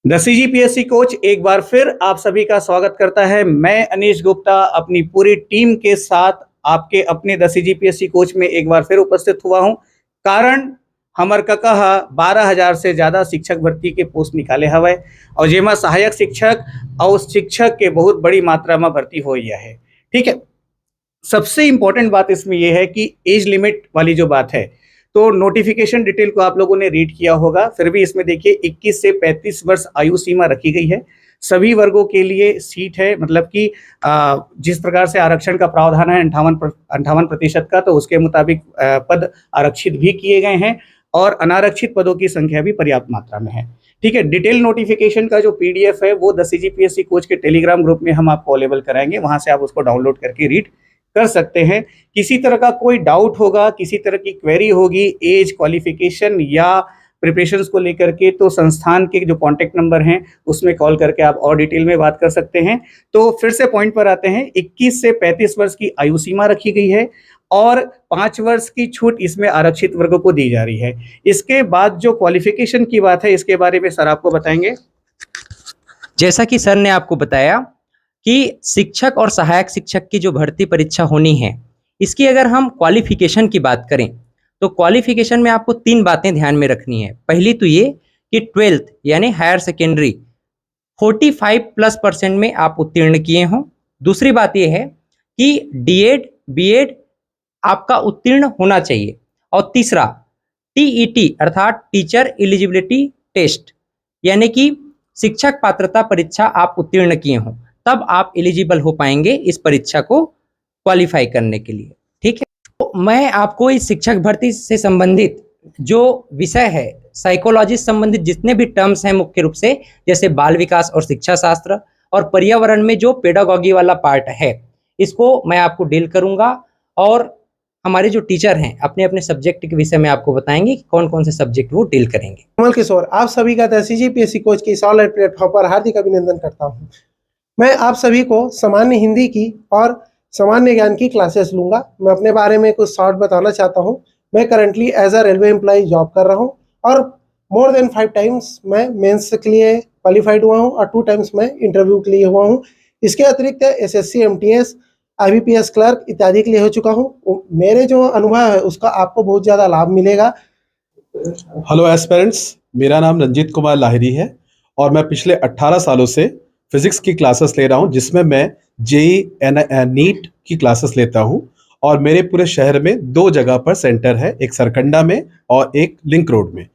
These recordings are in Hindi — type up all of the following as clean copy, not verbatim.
द सीजीपीएससी कोच एक बार फिर आप सभी का स्वागत करता है। मैं अनीश गुप्ता अपनी पूरी टीम के साथ आपके अपने द सीजीपीएससी कोच में एक बार फिर उपस्थित हुआ हूं। कारण हमर कहा 12,000 से ज्यादा शिक्षक भर्ती के पोस्ट निकाले हवे और जेमा सहायक शिक्षक और शिक्षक के बहुत बड़ी मात्रा में भर्ती हो है। ठीक है, सबसे इंपॉर्टेंट बात इसमें यह है कि एज लिमिट वाली जो बात है, तो नोटिफिकेशन डिटेल को आप लोगों ने रीड किया होगा। फिर भी इसमें देखिए 21 से 35 वर्ष आयु सीमा रखी गई है। सभी वर्गों के लिए सीट है, मतलब कि जिस प्रकार से आरक्षण का प्रावधान है 58% का, तो उसके मुताबिक पद आरक्षित भी किए गए हैं और अनारक्षित पदों की संख्या भी पर्याप्त मात्रा में है। ठीक है, डिटेल नोटिफिकेशन का जो पीडीएफ है वो द सीजीपीएससी कोच के टेलीग्राम ग्रुप में हम आपको अवेलेबल कराएंगे, वहां से आप उसको डाउनलोड करके रीड कर सकते हैं। किसी तरह का कोई डाउट होगा, किसी तरह की क्वेरी होगी एज, क्वालिफिकेशन या प्रिपरेशंस को लेकर के, तो संस्थान के जो कांटेक्ट नंबर हैं उसमें कॉल करके आप और डिटेल में बात कर सकते हैं। तो फिर से पॉइंट पर आते हैं, 21 से 35 वर्ष की आयु सीमा रखी गई है और 5 वर्ष की छूट इसमें आरक्षित वर्गों को दी जा रही है। इसके बाद जो क्वालिफिकेशन की बात है, इसके बारे में सर आपको बताएंगे। जैसा कि सर ने आपको बताया कि शिक्षक और सहायक शिक्षक की जो भर्ती परीक्षा होनी है, इसकी अगर हम क्वालिफिकेशन की बात करें तो क्वालिफिकेशन में आपको 3 बातें ध्यान में रखनी है। पहली तो ये कि 12th यानी हायर सेकेंडरी 45+% में आप उत्तीर्ण किए हों। दूसरी बात यह है कि डीएड बीएड आपका उत्तीर्ण होना चाहिए। और तीसरा टीईटी अर्थात टीचर एलिजिबिलिटी टेस्ट यानी कि शिक्षक पात्रता परीक्षा आप उत्तीर्ण किए हों, तब आप एलिजिबल हो पाएंगे इस परीक्षा को क्वालिफाई करने के लिए। ठीक है, तो मैं आपको इस शिक्षक भर्ती से संबंधित जो विषय है, साइकोलॉजी से संबंधित जितने भी टर्म्स हैं, मुख्य रूप से जैसे बाल विकास और शिक्षा शास्त्र और पर्यावरण में जो पेडागॉगी वाला पार्ट है, इसको मैं आपको डील करूंगा। और हमारे जो टीचर हैं अपने अपने सब्जेक्ट के विषय में आपको बताएंगे कि कौन कौन से सब्जेक्ट वो डील करेंगे। कमल किशोर, आप सभी का द सीजीपीएससी कोच के इस ऑनलाइन प्लेटफॉर्म पर हार्दिक अभिनंदन करता हूं। मैं आप सभी को सामान्य हिंदी की और सामान्य ज्ञान की क्लासेस लूंगा। मैं अपने बारे में कुछ शॉर्ट बताना चाहता हूं। मैं currently as a railway employ job कर रहा हूं और मोर देन 5 टाइम्स मैं मेंस के लिए क्वालिफाइड हुआ हूं और 2 टाइम्स मैं इंटरव्यू के लिए हुआ हूं। इसके अतिरिक्त एसएससी, एमटीएस, आईबीपीएस क्लर्क इत्यादि के लिए हो चुका हूं। मेरे जो अनुभव है उसका आपको बहुत ज़्यादा लाभ मिलेगा। हेलो एस्पिरेंट्स, मेरा नाम रंजीत कुमार लाहिरी है और मैं पिछले 18 सालों से फिजिक्स की क्लासेस ले रहा हूं, जिसमें मैं जेई नीट की क्लासेस लेता हूं। और मेरे पूरे शहर में 2 जगह पर सेंटर है, एक सरकंडा में और एक लिंक रोड में।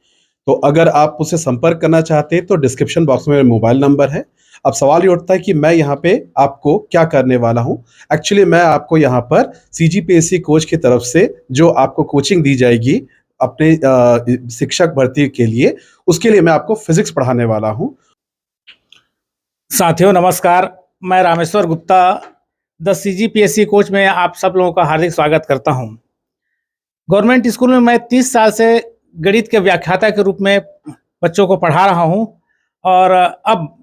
तो अगर आप मुझसे संपर्क करना चाहते हैं तो डिस्क्रिप्शन बॉक्स में मेरा मोबाइल नंबर है। अब सवाल ये उठता है कि मैं यहाँ पे आपको क्या करने वाला हूँ। एक्चुअली मैं आपको यहाँ पर सीजीपीएससी कोच की तरफ से जो आपको कोचिंग दी जाएगी अपने शिक्षक भर्ती के लिए, उसके लिए मैं आपको फिजिक्स पढ़ाने वाला हूँ। साथियों नमस्कार, मैं Rameshwar Gupta the CGPSC coach में आप सब लोगों का हार्दिक स्वागत करता हूं। गवर्नमेंट स्कूल में मैं 30 साल से गणित के व्याख्याता के रूप में बच्चों को पढ़ा रहा हूं और अब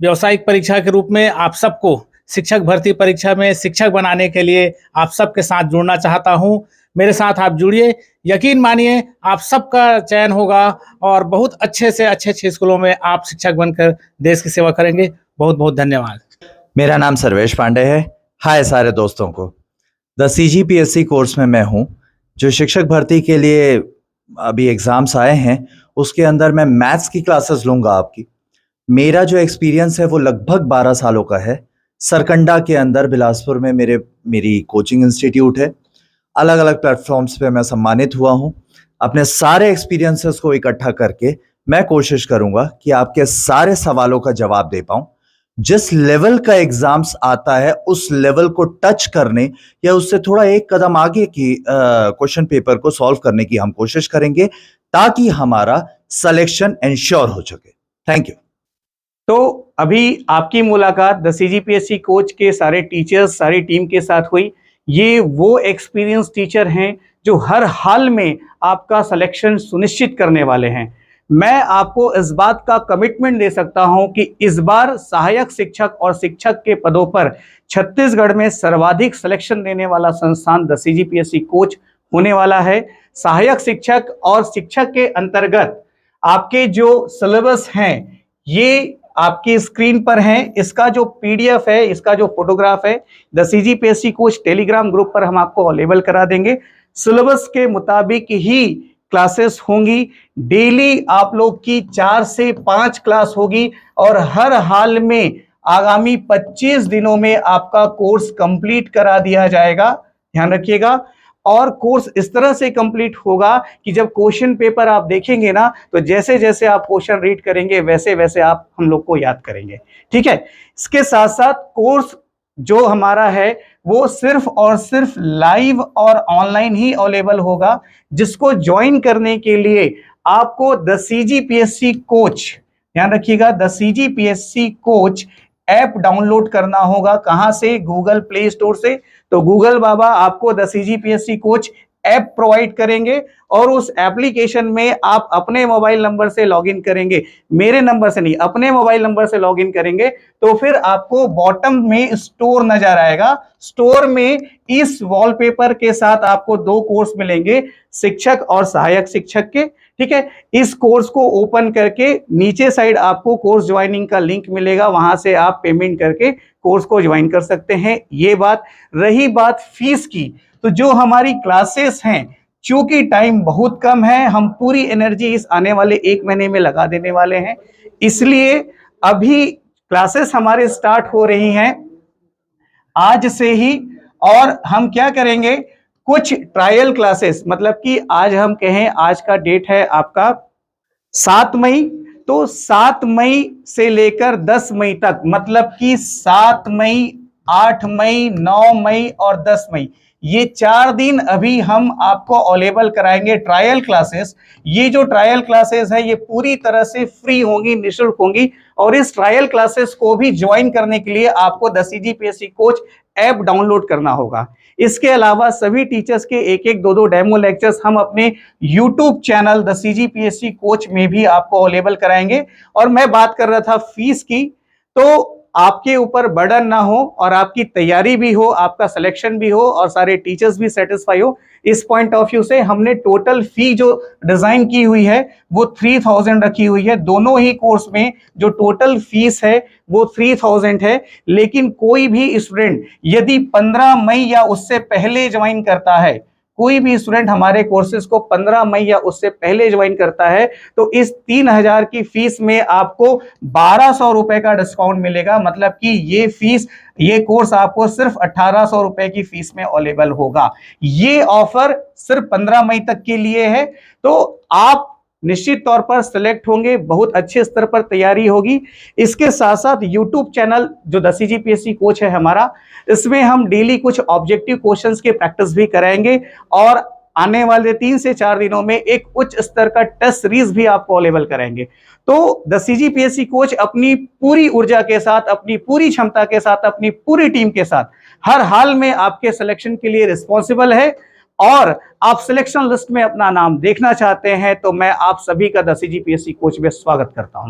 व्यावसायिक परीक्षा के रूप में आप सबको शिक्षक भर्ती परीक्षा में शिक्षक बनाने के लिए आप सबके साथ जुड़ना चाहता हूं। मेरे साथ आप जुड़िए, यकीन मानिए आप सबका चयन होगा और बहुत अच्छे से अच्छे स्कूलों में आप शिक्षक बनकर देश की सेवा करेंगे। बहुत बहुत धन्यवाद। मेरा नाम सर्वेश पांडे है। हाय सारे दोस्तों को, द सीजीपीएससी कोर्स में मैं हूं। जो शिक्षक भर्ती के लिए अभी एग्जाम्स आए हैं उसके अंदर मैं मैथ्स की क्लासेस लूंगा आपकी। मेरा जो एक्सपीरियंस है वो लगभग 12 सालों का है। सरकंडा के अंदर बिलासपुर में मेरी कोचिंग इंस्टीट्यूट है। अलग अलग प्लेटफॉर्म्स पे मैं सम्मानित हुआ हूं। अपने सारे एक्सपीरियंसेस को इकट्ठा करके मैं कोशिश करूंगा कि आपके सारे सवालों का जवाब दे पाऊं। जिस लेवल का एग्जाम्स आता है उस लेवल को टच करने या उससे थोड़ा एक कदम आगे की क्वेश्चन पेपर को सॉल्व करने की हम कोशिश करेंगे ताकि हमारा सिलेक्शन इंश्योर हो सके। Thank you. तो अभी आपकी मुलाकात द सीजीपीएससी कोच के सारे टीचर्स, सारी टीम के साथ हुई। ये वो एक्सपीरियंस टीचर हैं जो हर हाल में आपका सिलेक्शन सुनिश्चित करने वाले हैं। मैं आपको इस बात का कमिटमेंट दे सकता हूं कि इस बार सहायक शिक्षक और शिक्षक के पदों पर छत्तीसगढ़ में सर्वाधिक सिलेक्शन देने वाला संस्थान द सीजीपीएससी कोच होने वाला है। सहायक शिक्षक और शिक्षक के अंतर्गत आपके जो सिलेबस हैं ये आपकी स्क्रीन पर है। इसका जो पीडीएफ है, इसका जो फोटोग्राफ है, the CGPSC coach Telegram group पर हम आपको अवेलेबल करा देंगे। सिलेबस के मुताबिक ही क्लासेस होंगी। डेली आप लोग की 4 से 5 क्लास होगी और हर हाल में आगामी 25 दिनों में आपका कोर्स कंप्लीट करा दिया जाएगा। ध्यान रखिएगा। और कोर्स इस तरह से कंप्लीट होगा कि जब क्वेश्चन पेपर आप देखेंगे ना, तो जैसे जैसे आप क्वेश्चन रीड करेंगे वैसे वैसे आप हम लोग को याद करेंगे। ठीक है। इसके साथ साथ कोर्स जो हमारा है वो सिर्फ और सिर्फ लाइव और ऑनलाइन ही अवेलेबल होगा, जिसको ज्वाइन करने के लिए आपको द सीजीपीएससी कोच, ध्यान रखिएगा, the CGPSC coach app download करना होगा। कहां से? गूगल प्ले स्टोर से। तो गूगल बाबा आपको the CGPSC coach app provide करेंगे और उस एप्लीकेशन में आप अपने मोबाइल नंबर से लॉगिन करेंगे, मेरे नंबर से नहीं, अपने मोबाइल नंबर से लॉगिन करेंगे, तो फिर आपको बॉटम में स्टोर नजर आएगा। स्टोर में इस वॉलपेपर के साथ आपको 2 कोर्स मिलेंगे, शिक्षक और सहायक शिक्षक के। ठीक है। इस कोर्स को ओपन करके नीचे साइड आपको कोर्स ज्वाइनिंग का लिंक मिलेगा, वहां से आप पेमेंट करके कोर्स को ज्वाइन कर सकते हैं। ये बात रही बात फीस की, तो जो हमारी क्लासेस हैं, चूंकि टाइम बहुत कम है, हम पूरी एनर्जी इस आने वाले 1 महीने में लगा देने वाले हैं, इसलिए अभी क्लासेस हमारे स्टार्ट हो रही हैं आज से ही। और हम क्या करेंगे, कुछ ट्रायल क्लासेस, मतलब कि आज हम कहें, आज का डेट है आपका 7 मई, तो 7 मई से लेकर 10 मई तक, मतलब कि 7 मई, 8 मई, 9 मई और 10 मई, ये 4 दिन अभी हम आपको अवेलेबल कराएंगे ट्रायल क्लासेस। ये जो ट्रायल क्लासेस है ये पूरी तरह से फ्री होंगी, निःशुल्क होंगी। और इस ट्रायल क्लासेस को भी ज्वाइन करने के लिए आपको the CGPSC coach app download करना होगा। इसके अलावा सभी टीचर्स के 1-1, 2-2 डेमो लेक्चर्स हम अपने YouTube channel the CGPSC coach में भी आपको अवेलेबल कराएंगे। और मैं बात कर रहा था फीस की, तो आपके ऊपर बर्डन ना हो और आपकी तैयारी भी हो, आपका सिलेक्शन भी हो और सारे टीचर्स भी सेटिस्फाई हो, इस पॉइंट ऑफ व्यू से हमने टोटल फी जो डिजाइन की हुई है वो 3000 रखी हुई है। दोनों ही कोर्स में जो टोटल फीस है वो 3000 है। लेकिन कोई भी स्टूडेंट यदि 15 मई या उससे पहले ज्वाइन करता है, कोई भी स्टूडेंट हमारे कोर्सेज को 15 मई या उससे पहले ज्वाइन करता है, तो इस 3000 की फीस में आपको 1200 रुपए का डिस्काउंट मिलेगा। मतलब कि ये फीस, ये कोर्स आपको सिर्फ 1800 रुपए की फीस में अवेलेबल होगा। ये ऑफर सिर्फ 15 मई तक के लिए है। तो आप निश्चित तौर पर सिलेक्ट होंगे, बहुत अच्छे स्तर पर तैयारी होगी। इसके साथ साथ यूट्यूब चैनल जो द सीजीपीएससी कोच है हमारा, इसमें हम डेली कुछ ऑब्जेक्टिव क्वेश्चंस की प्रैक्टिस भी कराएंगे और आने वाले 3 से 4 दिनों में एक उच्च स्तर का टेस्ट सीरीज भी आपको अवेलेबल कराएंगे। तो द सीजीपीएससी कोच अपनी पूरी ऊर्जा के साथ, अपनी पूरी क्षमता के साथ, अपनी पूरी टीम के साथ हर हाल में आपके सिलेक्शन के लिए रिस्पॉन्सिबल है। और आप सिलेक्शन लिस्ट में अपना नाम देखना चाहते हैं तो मैं आप सभी का द सीजीपीएससी कोच में स्वागत करता हूं।